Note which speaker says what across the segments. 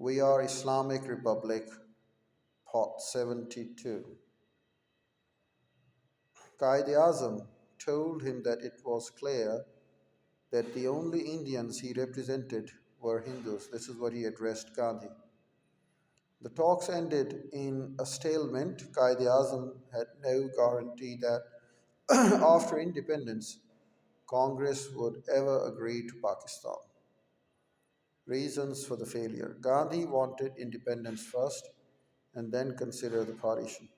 Speaker 1: We Are Islamic Republic, Part 72. Qaid-e-Azam told him that it was clear that the only Indians he represented were Hindus. This is what he addressed Gandhi. The talks ended in a stalemate. Qaid-e-Azam had no guarantee that after independence, Congress would ever agree to Pakistan. Reasons for the failure. Gandhi wanted independence first and then consider the partition.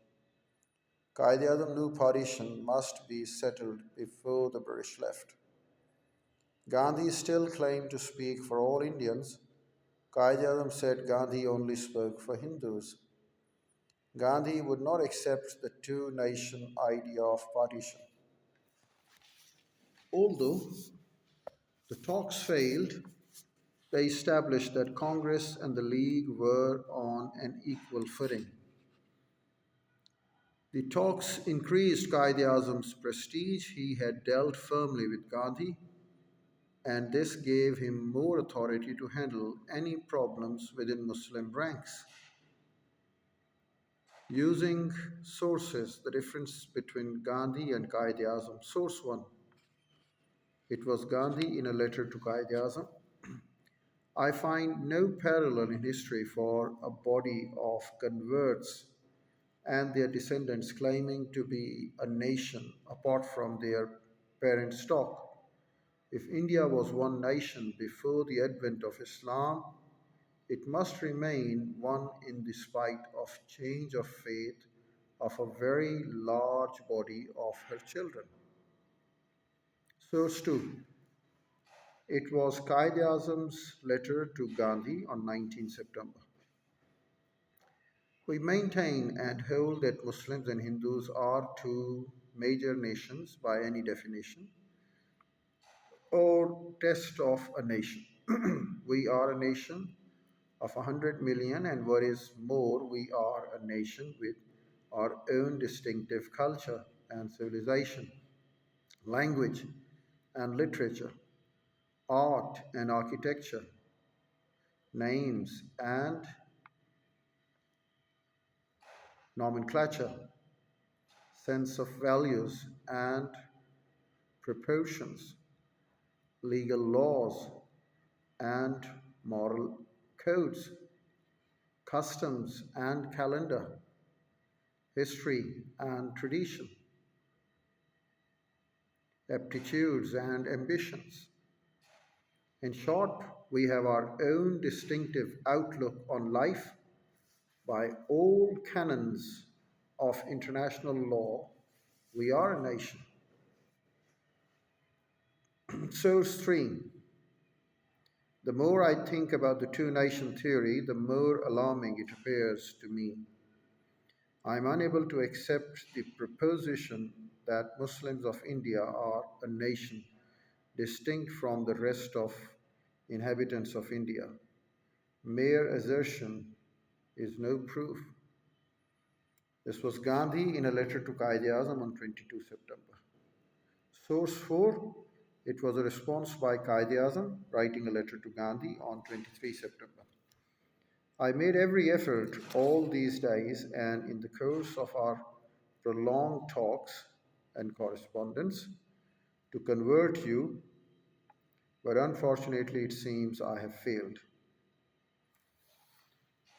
Speaker 1: Qaid-e-Azam knew partition must be settled before the British left. Gandhi still claimed to speak for all Indians. Qaid-e-Azam said Gandhi only spoke for Hindus. Gandhi would not accept the two-nation idea of partition. Although the talks failed, they established that Congress and the League were on an equal footing. The talks increased Qaid-e-Azam's prestige. He had dealt firmly with Gandhi, and this gave him more authority to handle any problems within Muslim ranks. Using sources, the difference between Gandhi and Qaid-e-Azam. Source 1. It was Gandhi in a letter to Qaid-e-Azam. I find no parallel in history for a body of converts and their descendants claiming to be a nation apart from their parent stock. If India was one nation before the advent of Islam, it must remain one in despite of change of faith of a very large body of her children. Source 2. It was Qaid-e-Azam's letter to Gandhi on 19 September. We maintain and hold that Muslims and Hindus are two major nations by any definition or test of a nation. We are a nation of 100 million, and what is more, we are a nation with our own distinctive culture and civilization, language and literature, art and architecture, names and nomenclature, sense of values and proportions, legal laws and moral codes, customs and calendar, history and tradition, aptitudes and ambitions. In short, we have our own distinctive outlook on life. By all canons of international law, we are a nation. Source 3. The more I think about the two-nation theory, the more alarming it appears to me. I am unable to accept the proposition that Muslims of India are a nation distinct from the rest of inhabitants of India. Mere assertion is no proof. This was Gandhi in a letter to Qaid-e-Azam on 22 September. Source 4. It was a response by Qaid-e-Azam writing a letter to Gandhi on 23 September. I made every effort all these days and in the course of our prolonged talks and correspondence to convert you, but unfortunately it seems I have failed.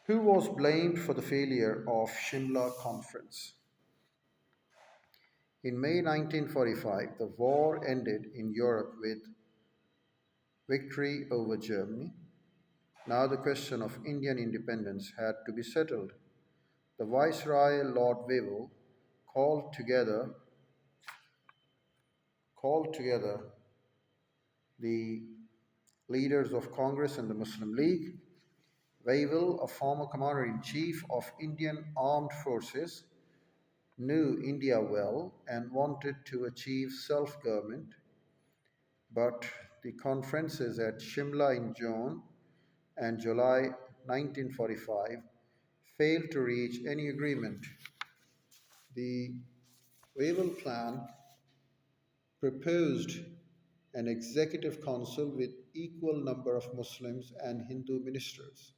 Speaker 1: Who was blamed for the failure of Shimla Conference? In May 1945, the war ended in Europe with victory over Germany. Now the question of Indian independence had to be settled. The Viceroy, Lord Wavell, called together the leaders of Congress and the Muslim League. Wavell, a former commander-in-chief of Indian armed forces, knew India well and wanted to achieve self-government, but the conferences at Shimla in June and July 1945 failed to reach any agreement. The Wavell Plan proposed an executive council with equal number of Muslims and Hindu ministers.